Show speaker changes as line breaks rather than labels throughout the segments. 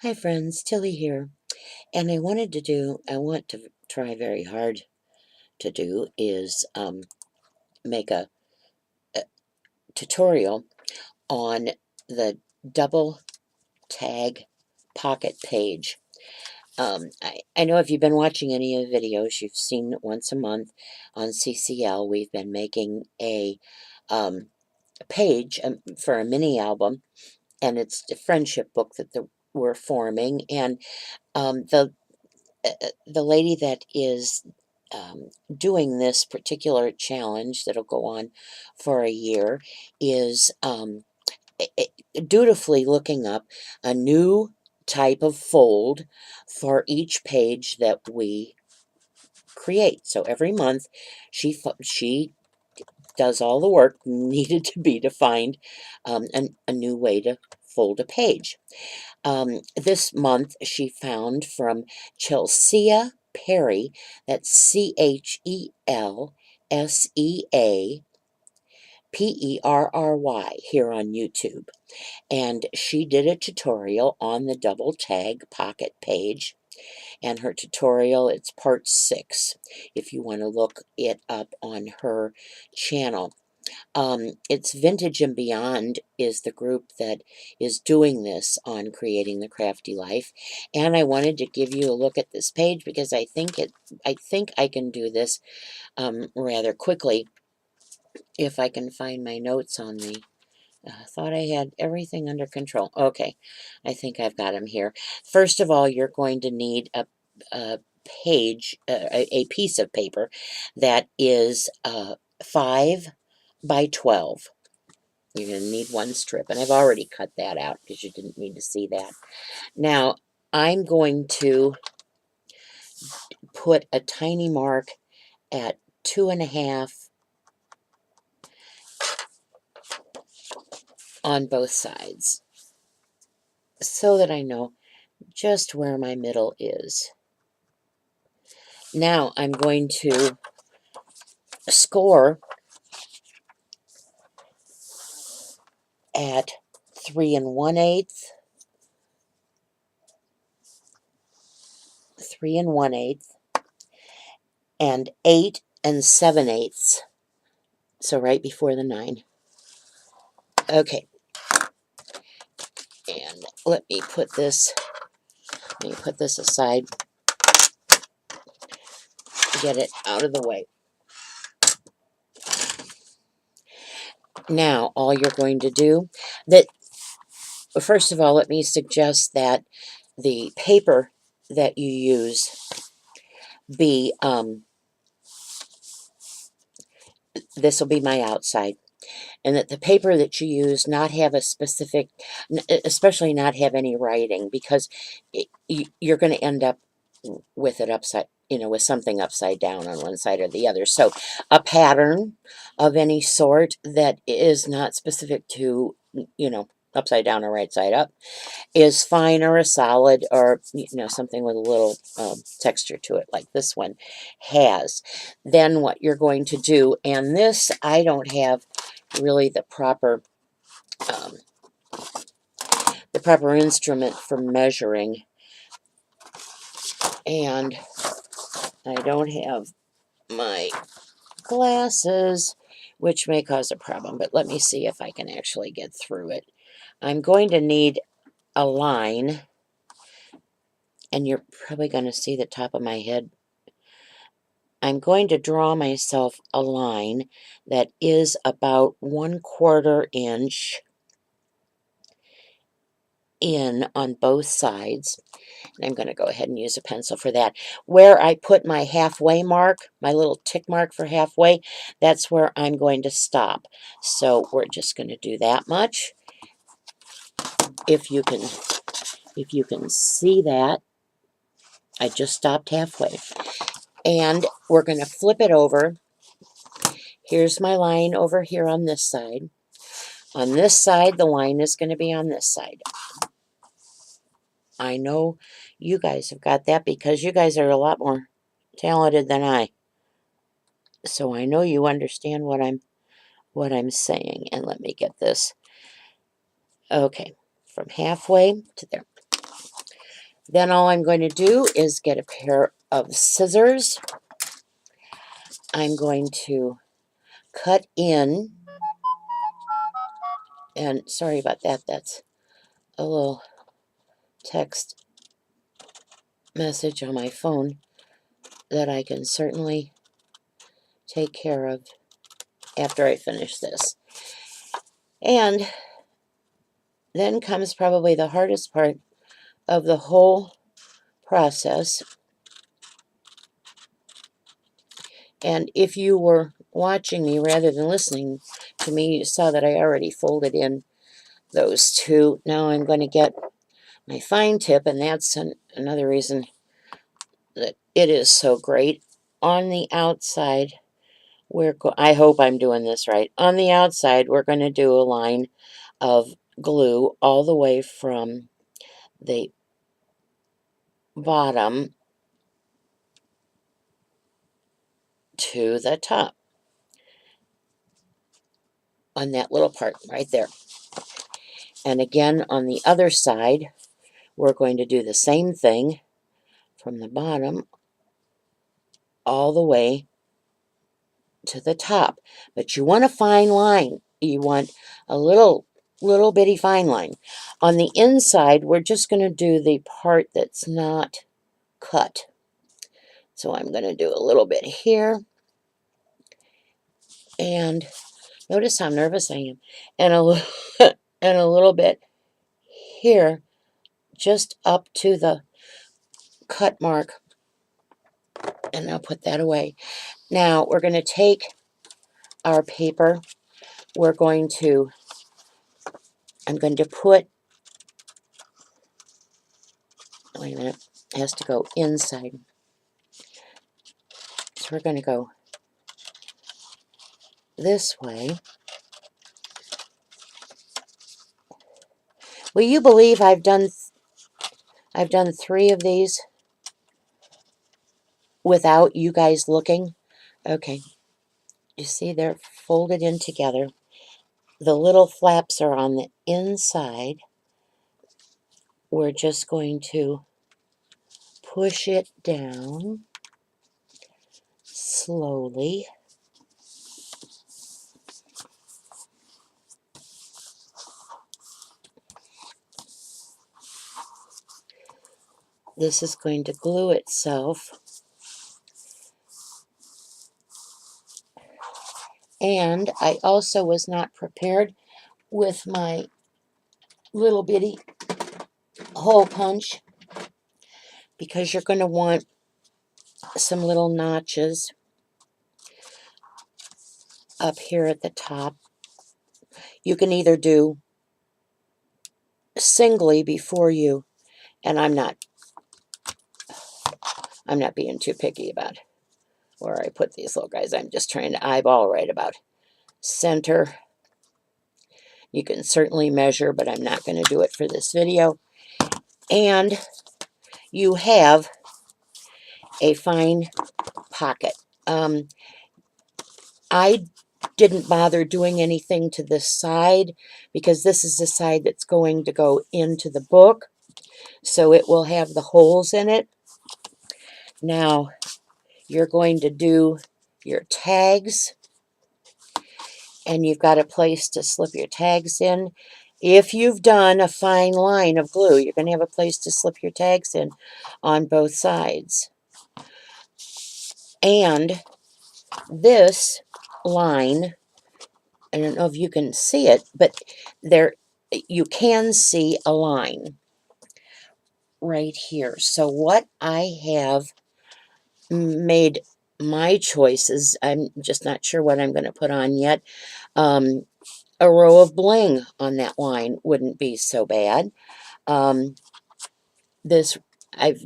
Hi friends, Tilly here. And I want to try very hard to do is make a tutorial on the double tag pocket page. I know if you've been watching any of the videos, you've seen once a month on CCL, we've been making um, page for a mini album, and it's a friendship book that we're forming. And the lady that is doing this particular challenge that'll go on for a year is dutifully looking up a new type of fold for each page that we create. So every month she does all the work needed to be to find a new way to fold a page. This month she found from Chelsea Perry, that's CHELSEAPERRY, here on YouTube. And she did a tutorial on the double tag pocket page. And her tutorial, it's part 6, if you want to look it up on her channel. It's Vintage and Beyond is the group that is doing this on Creating the Crafty Life, and I wanted to give you a look at this page because I think I can do this rather quickly if I can find my notes on the. I thought I had everything under control. Okay, I think I've got them here. First of all, you're going to need a page, a piece of paper that is 5 by 12. You're going to need one strip, and I've already cut that out because you didn't need to see that. Now, I'm going to put a tiny mark at 2.5 on both sides so that I know just where my middle is. Now, I'm going to score at 3 1/8, 3 1/8, and 8 7/8. So right before the 9. Okay, and let me put this aside to get it out of the way. Now, all you're going to do, first of all, let me suggest that the paper that you use be, this will be my outside, and that the paper that you use not have a specific, especially not have any writing, because you're going to end up with it upside, with something upside down on one side or the other. So a pattern of any sort that is not specific to, upside down or right side up is fine, or a solid, or something with a little texture to it like this one has. Then what you're going to do, and this I don't have really the proper instrument for measuring, and I don't have my glasses, which may cause a problem, but let me see if I can actually get through it. I'm going to need a line, and you're probably going to see the top of my head. I'm going to draw myself a line that is about 1/4 inch in on both sides. And I'm going to go ahead and use a pencil for that. Where I put my halfway mark, my little tick mark for halfway, that's where I'm going to stop. So we're just going to do that much. If you can see that, I just stopped halfway. And we're going to flip it over. Here's my line over here on this side. On this side, the line is going to be on this side. I know you guys have got that because you guys are a lot more talented than I. So I know you understand what I'm saying. And let me get this. Okay, from halfway to there. Then all I'm going to do is get a pair of scissors. I'm going to cut in, and sorry about that, that's a little text message on my phone that I can certainly take care of after I finish this. And then comes probably the hardest part of the whole process. And if you were watching me rather than listening to me, you saw that I already folded in those two. Now I'm going to get my fine tip, and that's another reason that it is so great. On the outside, I hope I'm doing this right. On the outside, we're going to do a line of glue all the way from the bottom to the top on that little part right there. And again, on the other side, we're going to do the same thing from the bottom all the way to the top. But you want a fine line. You want a little bitty fine line. On the inside, we're just going to do the part that's not cut. So I'm going to do a little bit here. And notice how nervous I am. And and a little bit here, just up to the cut mark. And I'll put that away. Now we're going to take our paper. I'm going to put, wait a minute, it has to go inside. So we're going to go this way. Will you believe I've done 3 of these without you guys looking? Okay. You see they're folded in together. The little flaps are on the inside. We're just going to push it down slowly. This is going to glue itself. And I also was not prepared with my little bitty hole punch, because you're going to want some little notches up here at the top. You can either do singly before you, and I'm not being too picky about where I put these little guys. I'm just trying to eyeball right about center. You can certainly measure, but I'm not going to do it for this video. And you have a fine pocket. I didn't bother doing anything to this side because this is the side that's going to go into the book, so it will have the holes in it. Now you're going to do your tags, and you've got a place to slip your tags in. If you've done a fine line of glue, you're going to have a place to slip your tags in on both sides. And this line, I don't know if you can see it, but you can see a line right here. So what I have made my choices, I'm just not sure what I'm going to put on yet. A row of bling on that line wouldn't be so bad. I've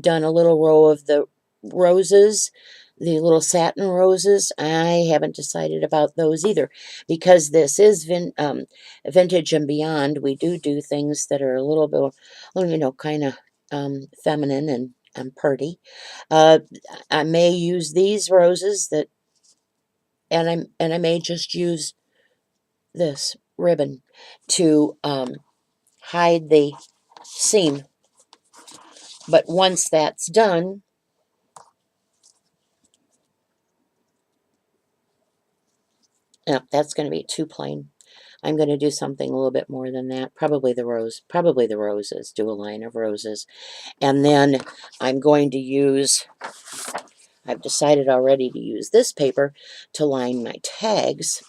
done a little row of the roses, the little satin roses. I haven't decided about those either, because this is vintage and beyond. We do things that are a little bit, kind of feminine and pretty. I may use these roses and I may just use this ribbon to hide the seam But once that's done, no, that's going to be too plain. I'm going to do something a little bit more than that. Probably the roses. Do a line of roses. And then I'm going to use, I've decided already to use this paper to line my tags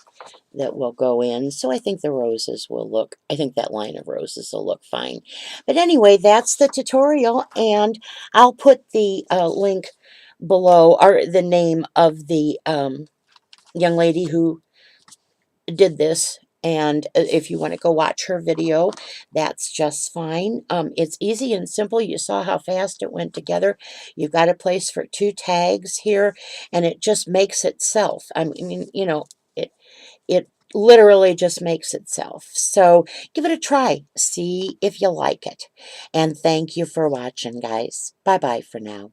that will go in. So I think the roses will look, I think that line of roses will look fine. But anyway, that's the tutorial, and I'll put the link below, or the name of the young lady who did this. And if you want to go watch her video, that's just fine. It's easy and simple. You saw how fast it went together. You've got a place for 2 tags here, and it just makes itself. I mean, you know, it literally just makes itself. So give it a try. See if you like it. And thank you for watching, guys. Bye-bye for now.